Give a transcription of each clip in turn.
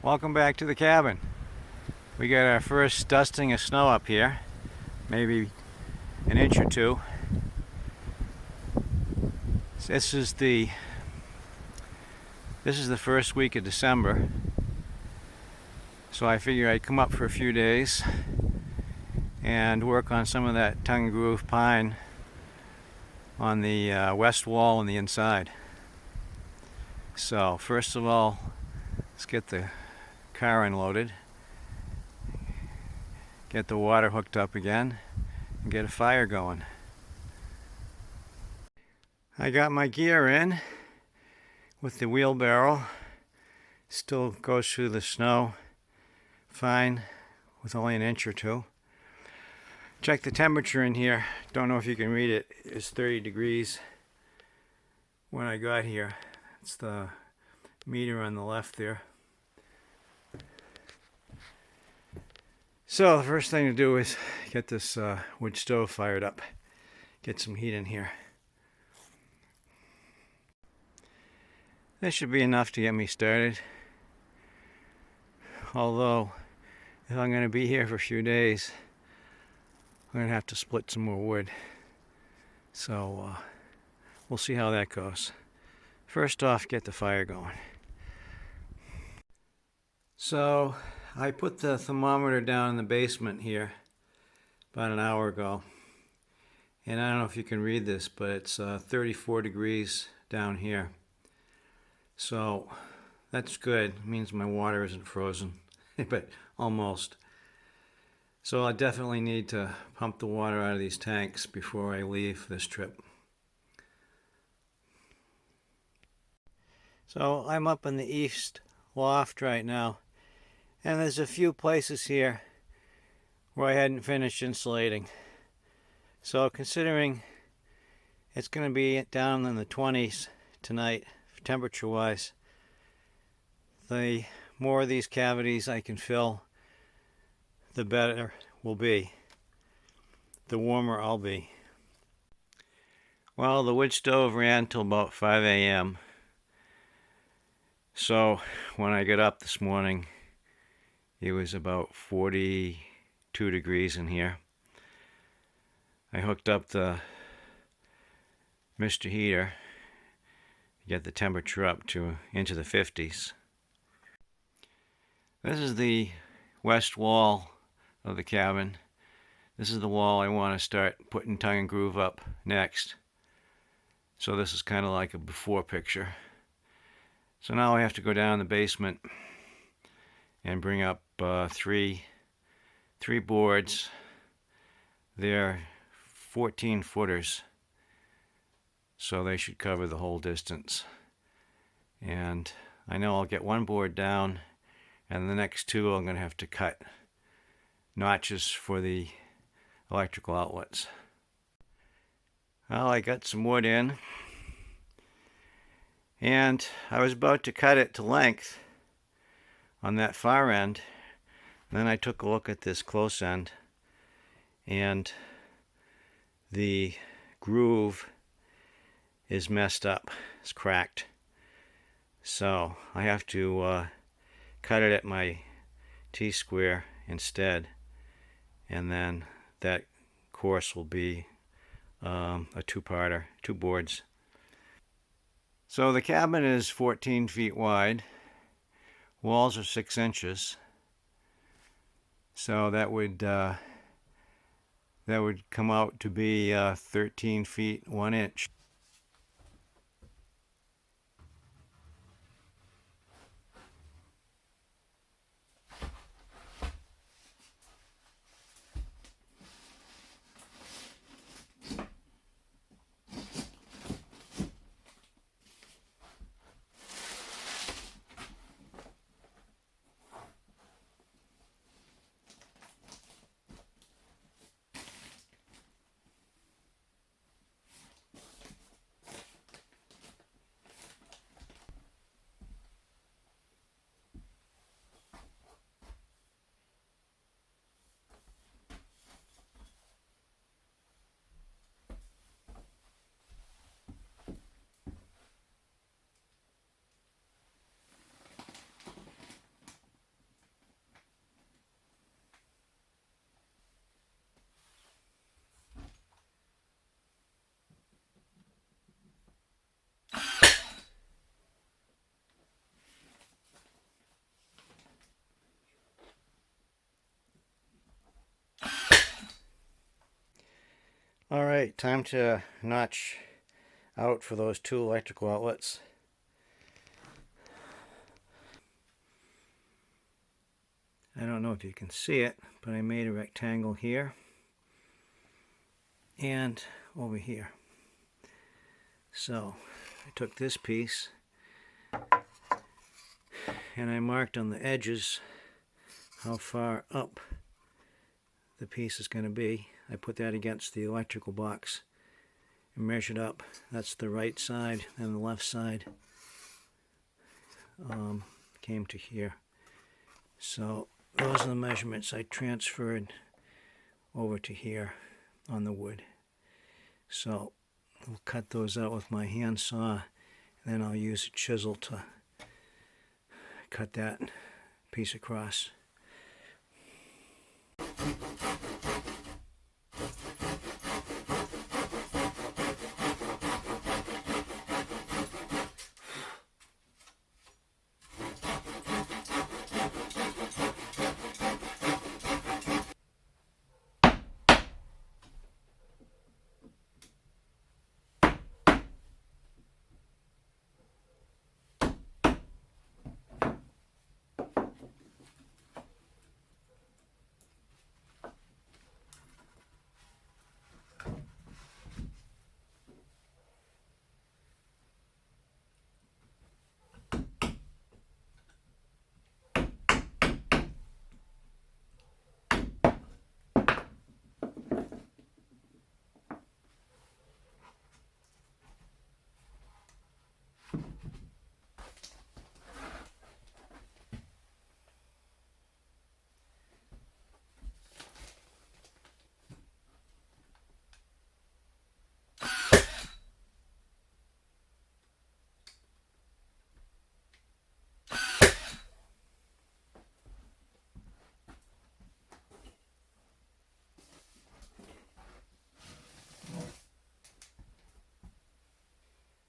Welcome back to the cabin. We got our first dusting of snow up here, maybe an inch or two. This is the first week of December, so I figure I'd come up for a few days and work on some of that tongue and groove pine on the west wall on the inside. So first of all, let's get the car unloaded, get the water hooked up again, and get a fire going. I got my gear in with the wheelbarrow. Still goes through the snow fine with only an inch or two. Check the temperature in here. Don't know if you can read it. It's 30 degrees when I got here. It's the meter on the left there. So the first thing to do is get this wood stove fired up. Get some heat in here. This should be enough to get me started. Although, if I'm going to be here for a few days, I'm going to have to split some more wood. So we'll see how that goes. First off, get the fire going. So I put the thermometer down in the basement here about an hour ago. And I don't know if you can read this, but it's 34 degrees down here. So that's good. It means my water isn't frozen, but almost. So I definitely need to pump the water out of these tanks before I leave this trip. So I'm up in the east loft right now, and there's a few places here where I hadn't finished insulating. So considering it's going to be down in the 20s tonight, temperature-wise, the more of these cavities I can fill, the better will be. The warmer I'll be. Well, the wood stove ran till about 5 a.m. So when I got up this morning, it was about 42 degrees in here. I hooked up the Mr. Heater to get the temperature up to into the 50s. This is the west wall of the cabin. This is the wall I want to start putting tongue and groove up next. So this is kind of like a before picture. So now I have to go down the basement and bring up three boards. They're 14 footers, so they should cover the whole distance. And I know I'll get one board down, and the next two I'm going to have to cut notches for the electrical outlets. Well, I got some wood in, and I was about to cut it to length on that far end. Then I took a look at this close end, and the groove is messed up. It's cracked. So I have to cut it at my T-square instead, and then that course will be a two-parter, two boards. So the cabin is 14 feet wide. Walls are 6 inches. So that would come out to be 13 feet 1 inch. Alright, time to notch out for those 2 electrical outlets. I don't know if you can see it, but I made a rectangle here and over here. So I took this piece and I marked on the edges how far up the piece is going to be. I put that against the electrical box and measured up. That's the right side, and the left side came to here. So those are the measurements I transferred over to here on the wood. So I'll cut those out with my hand saw, and then I'll use a chisel to cut that piece across.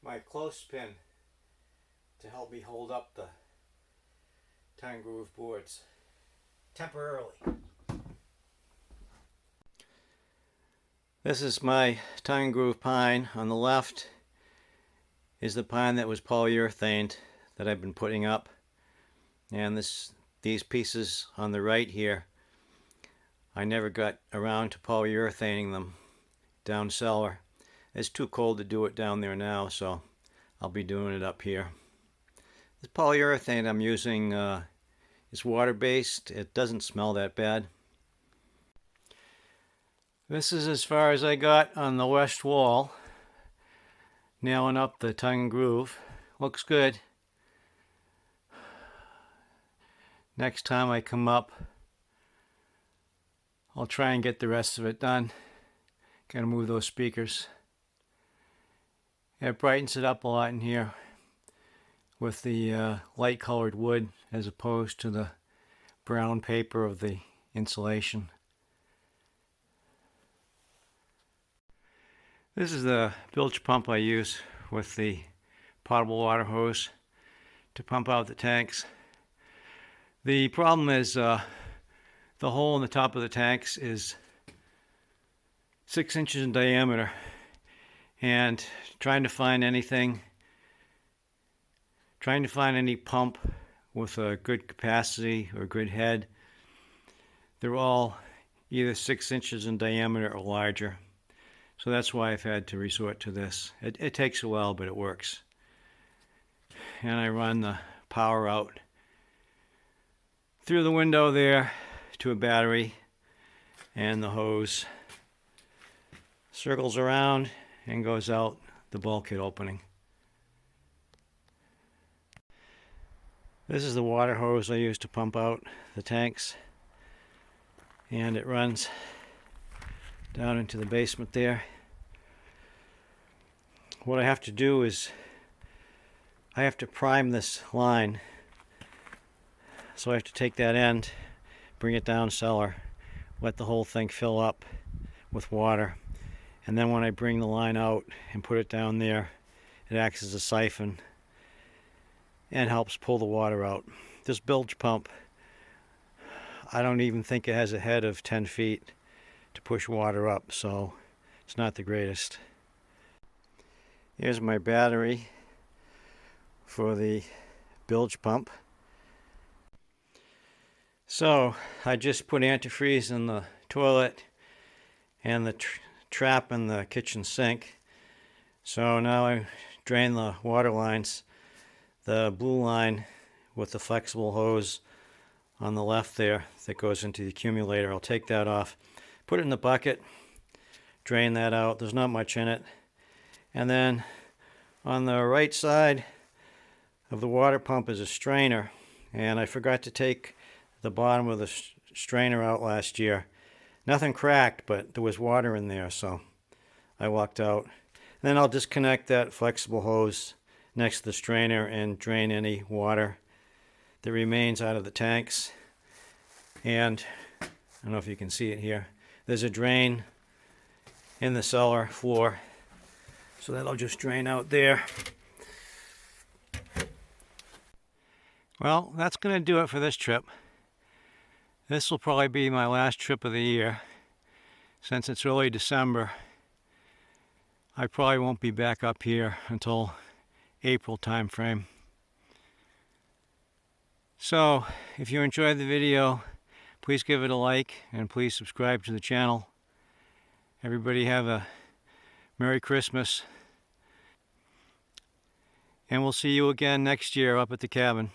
My clothespin to help me hold up the tongue groove boards temporarily. This is my tongue groove pine. On the left is the pine that was polyurethaned that I've been putting up, and these pieces on the right here, I never got around to polyurethaning them down cellar. It's too cold to do it down there now, so I'll be doing it up here. This polyurethane I'm using is water-based. It doesn't smell that bad. This is as far as I got on the west wall, nailing up the tongue and groove. Looks good. Next time I come up, I'll try and get the rest of it done. Gotta move those speakers. It brightens it up a lot in here with the light colored wood as opposed to the brown paper of the insulation. This is the bilge pump I use with the potable water hose to pump out the tanks. The problem is the hole in the top of the tanks is 6 inches in diameter, and trying to find any pump with a good capacity or good head, they're all either 6 inches in diameter or larger. So that's why I've had to resort to this. It takes a while, but it works. And I run the power out through the window there to a battery, and the hose circles around and goes out the bulkhead opening. This is the water hose I use to pump out the tanks, and it runs down into the basement there. What I have to do is I have to prime this line, so I have to take that end, bring it down cellar, let the whole thing fill up with water, and then when I bring the line out and put it down there, it acts as a siphon and helps pull the water out. This bilge pump, I don't even think it has a head of 10 feet to push water up, so it's not the greatest. Here's my battery for the bilge pump. So I just put antifreeze in the toilet and the trap in the kitchen sink. So now I drain the water lines. The blue line with the flexible hose on the left there that goes into the accumulator, I'll take that off, put it in the bucket, drain that out. There's not much in it. And then on the right side of the water pump is a strainer, and I forgot to take the bottom of the strainer out last year. Nothing cracked, but there was water in there, so I walked out. And then I'll disconnect that flexible hose next to the strainer and drain any water that remains out of the tanks. And I don't know if you can see it here. There's a drain in the cellar floor, so that'll just drain out there. Well, that's going to do it for this trip. This will probably be my last trip of the year. Since it's early December, I probably won't be back up here until April time frame. So, if you enjoyed the video, please give it a like and please subscribe to the channel. Everybody have a Merry Christmas. And we'll see you again next year up at the cabin.